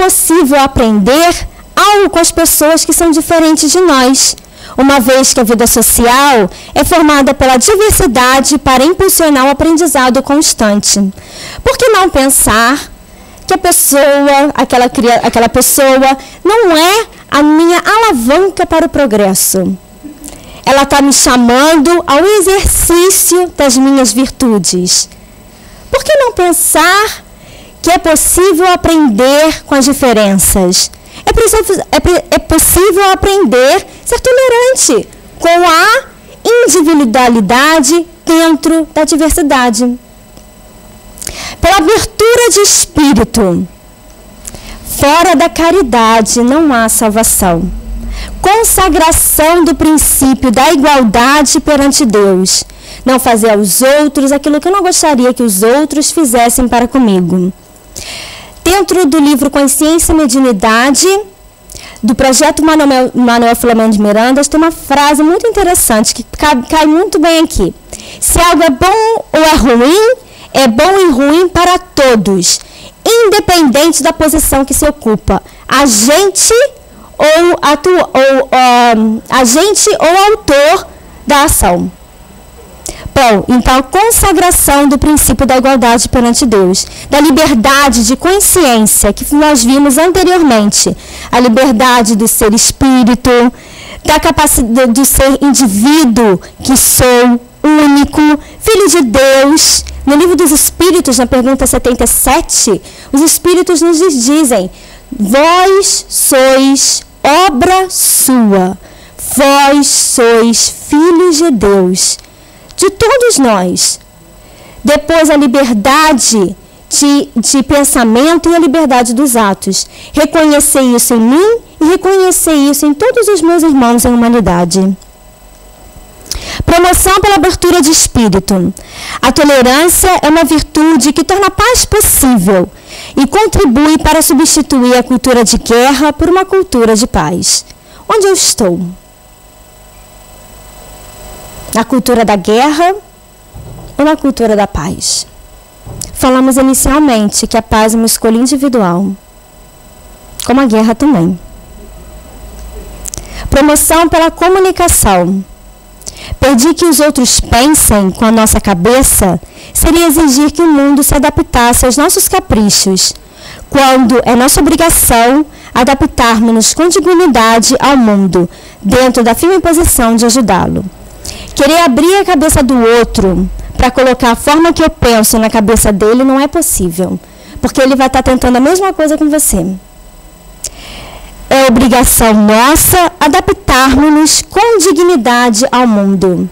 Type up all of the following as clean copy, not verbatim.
possível aprender algo com as pessoas que são diferentes de nós, uma vez que a vida social é formada pela diversidade para impulsionar o aprendizado constante. Por que não pensar que a pessoa, aquela pessoa não é a minha alavanca para o progresso? Ela está me chamando ao exercício das minhas virtudes. Por que não pensar que é possível aprender com as diferenças? É possível aprender a ser tolerante com a individualidade dentro da diversidade. Pela abertura de espírito, fora da caridade não há salvação. Consagração do princípio da igualdade perante Deus. Não fazer aos outros aquilo que eu não gostaria que os outros fizessem para comigo. Dentro do livro Consciência e Mediunidade, do projeto Manuel Filomeno de Miranda, tem uma frase muito interessante que cai muito bem aqui. Se algo é bom ou é ruim, é bom e ruim para todos, independente da posição que se ocupa. Agente ou autor da ação. Bom, então, a consagração do princípio da igualdade perante Deus, da liberdade de consciência, que nós vimos anteriormente, a liberdade do ser espírito, da capacidade de ser indivíduo, que sou único, filho de Deus. No livro dos Espíritos, na pergunta 77, os Espíritos nos dizem: vós sois obra sua, vós sois filhos de Deus, de todos nós. Depois, a liberdade de pensamento e a liberdade dos atos. Reconhecer isso em mim e reconhecer isso em todos os meus irmãos em humanidade. Promoção pela abertura de espírito. A tolerância é uma virtude que torna a paz possível e contribui para substituir a cultura de guerra por uma cultura de paz. Onde eu estou? Na cultura da guerra ou na cultura da paz? Falamos inicialmente que a paz é uma escolha individual, como a guerra também. Promoção pela comunicação. Pedir que os outros pensem com a nossa cabeça seria exigir que o mundo se adaptasse aos nossos caprichos, quando é nossa obrigação adaptarmos-nos com dignidade ao mundo, dentro da firme posição de ajudá-lo. Querer abrir a cabeça do outro para colocar a forma que eu penso na cabeça dele não é possível, porque ele vai estar tentando a mesma coisa com você. É obrigação nossa adaptarmos-nos com dignidade ao mundo.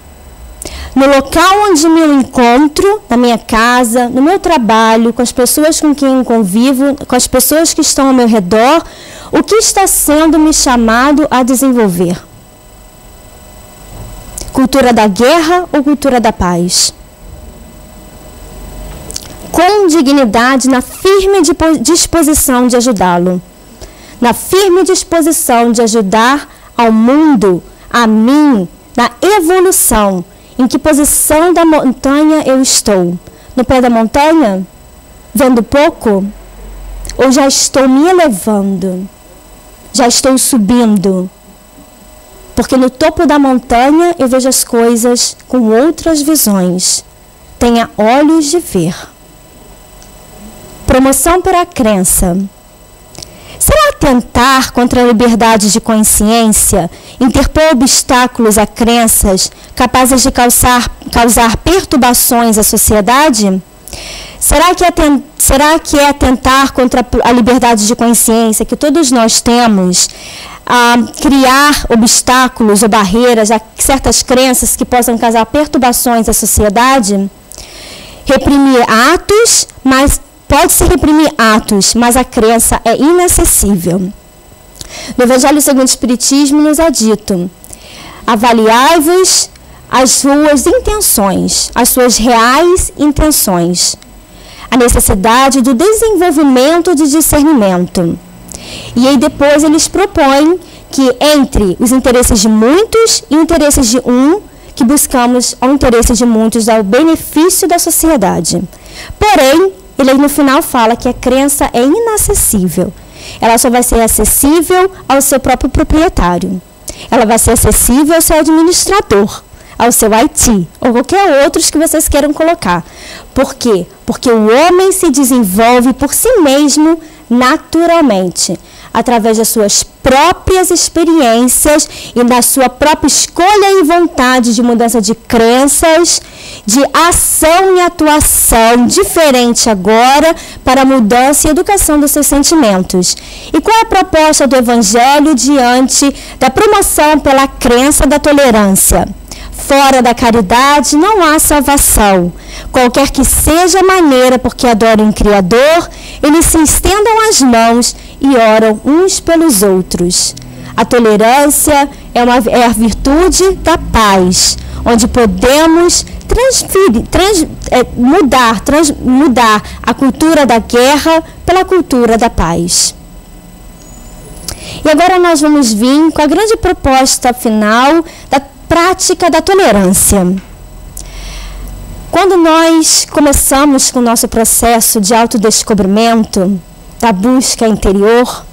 No local onde me encontro, na minha casa, no meu trabalho, com as pessoas com quem eu convivo, com as pessoas que estão ao meu redor, o que está sendo me chamado a desenvolver? Cultura da guerra ou cultura da paz? Com dignidade, na firme disposição de ajudá-lo. Na firme disposição de ajudar ao mundo, a mim, na evolução. Em que posição da montanha eu estou? No pé da montanha? Vendo pouco? Ou já estou me elevando? Já estou subindo? Porque no topo da montanha eu vejo as coisas com outras visões. Tenha olhos de ver. Promoção pela crença. Será atentar contra a liberdade de consciência, interpor obstáculos a crenças capazes de causar perturbações à sociedade? Será que é atentar contra a liberdade de consciência que todos nós temos, a criar obstáculos ou barreiras a certas crenças que possam causar perturbações à sociedade? Reprimir atos, mas pode-se reprimir atos, mas a crença é inacessível. No Evangelho segundo o Espiritismo nos é dito: avaliai-vos as suas intenções, as suas reais intenções. A necessidade do desenvolvimento de discernimento. E aí depois eles propõem que entre os interesses de muitos e interesses de um, que buscamos ao interesse de muitos, ao benefício da sociedade. Porém, ele no final fala que a crença é inacessível. ela só vai ser acessível ao seu próprio proprietário. Ela vai ser acessível ao seu administrador, ao seu IT, ou qualquer outros que vocês queiram colocar. Por quê? Porque o homem se desenvolve por si mesmo naturalmente, através das suas próprias experiências e da sua própria escolha e vontade de mudança de crenças, de ação e atuação diferente agora para a mudança e educação dos seus sentimentos. E qual é a proposta do Evangelho diante da promoção pela crença da tolerância? Fora da caridade não há salvação. Qualquer que seja a maneira porque adoram o Criador, eles se estendam as mãos e oram uns pelos outros. A tolerância é a virtude da paz, onde podemos mudar a cultura da guerra pela cultura da paz. E agora nós vamos vir com a grande proposta final da prática da tolerância. Quando nós começamos com o nosso processo de autodescobrimento, da busca interior,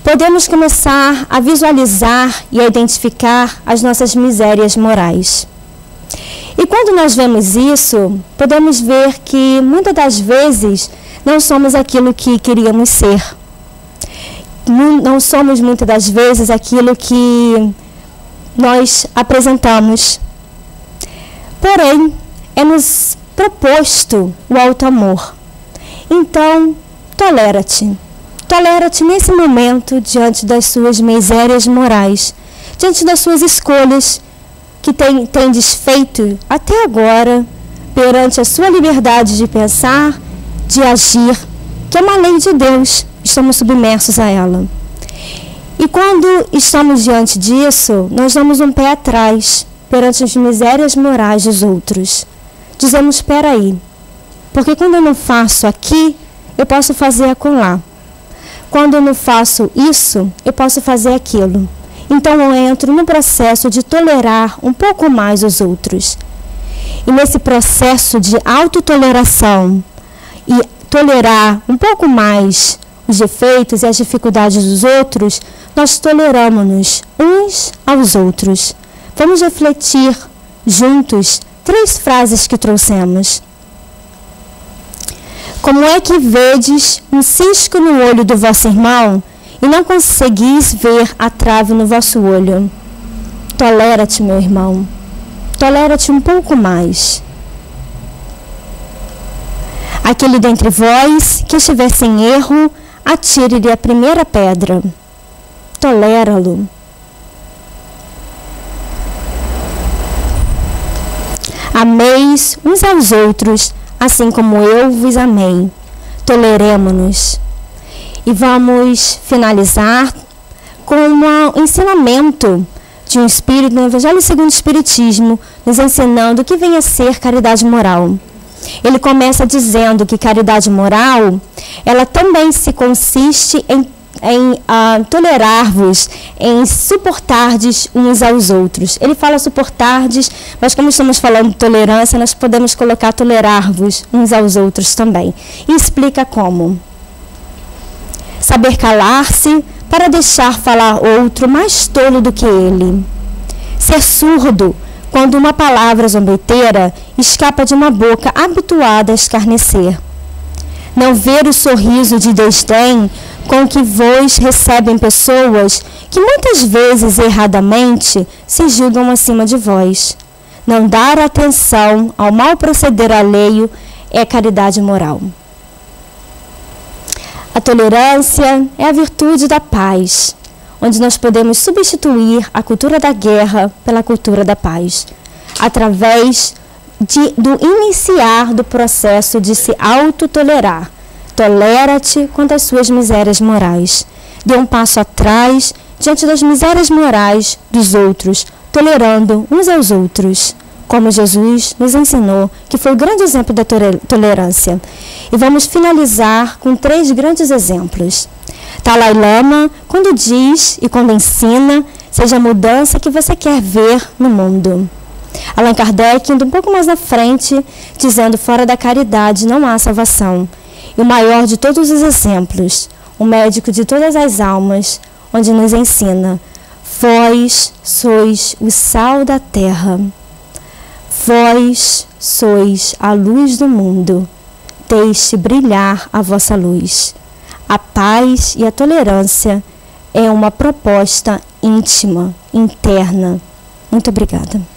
podemos começar a visualizar e a identificar as nossas misérias morais. E quando nós vemos isso, podemos ver que muitas das vezes não somos aquilo que queríamos ser. Não somos muitas das vezes aquilo que nós apresentamos. Porém, é-nos proposto o auto-amor. Então, tolera-te. Tolera-te nesse momento diante das suas misérias morais, diante das suas escolhas que tendes feito até agora, perante a sua liberdade de pensar, de agir, que é uma lei de Deus, estamos submersos a ela. E quando estamos diante disso, nós damos um pé atrás perante as misérias morais dos outros. Dizemos, espera aí, porque quando eu não faço aqui, eu posso fazer acolá. Quando eu não faço isso, eu posso fazer aquilo. Então eu entro no processo de tolerar um pouco mais os outros. E nesse processo de autotoleração e tolerar um pouco mais os defeitos e as dificuldades dos outros, nós toleramos-nos uns aos outros. Vamos refletir juntos 3 frases que trouxemos. Como é que vedes um cisco no olho do vosso irmão e não conseguis ver a trave no vosso olho? Tolera-te, meu irmão. Tolera-te um pouco mais. Aquele dentre vós que estiver sem erro, atire-lhe a primeira pedra. Tolera-lo. Ameis uns aos outros, assim como eu vos amei. Toleremo-nos. E vamos finalizar com um ensinamento de um espírito no Evangelho segundo o Espiritismo, nos ensinando o que vem a ser caridade moral. Ele começa dizendo que caridade moral, ela também se consiste em tolerar-vos, em suportardes uns aos outros. Ele fala suportardes, mas como estamos falando de tolerância, nós podemos colocar tolerar-vos uns aos outros também. E explica como. Saber calar-se para deixar falar outro mais tolo do que ele. Ser surdo quando uma palavra zombeteira escapa de uma boca habituada a escarnecer. Não ver o sorriso de desdém com que vos recebem pessoas que muitas vezes erradamente se julgam acima de vós. Não dar atenção ao mal proceder alheio é caridade moral. A tolerância é a virtude da paz, onde nós podemos substituir a cultura da guerra pela cultura da paz, através do iniciar do processo de se autotolerar. Tolera-te quanto às suas misérias morais. Dê um passo atrás diante das misérias morais dos outros, tolerando uns aos outros, como Jesus nos ensinou, que foi o grande exemplo da tolerância. E vamos finalizar com 3 grandes exemplos. Dalai Lama, quando diz e quando ensina, seja a mudança que você quer ver no mundo. Allan Kardec, indo um pouco mais na frente, dizendo, fora da caridade não há salvação. E o maior de todos os exemplos, o médico de todas as almas, onde nos ensina: vós sois o sal da terra, vós sois a luz do mundo, deixe brilhar a vossa luz. A paz e a tolerância é uma proposta íntima, interna. Muito obrigada.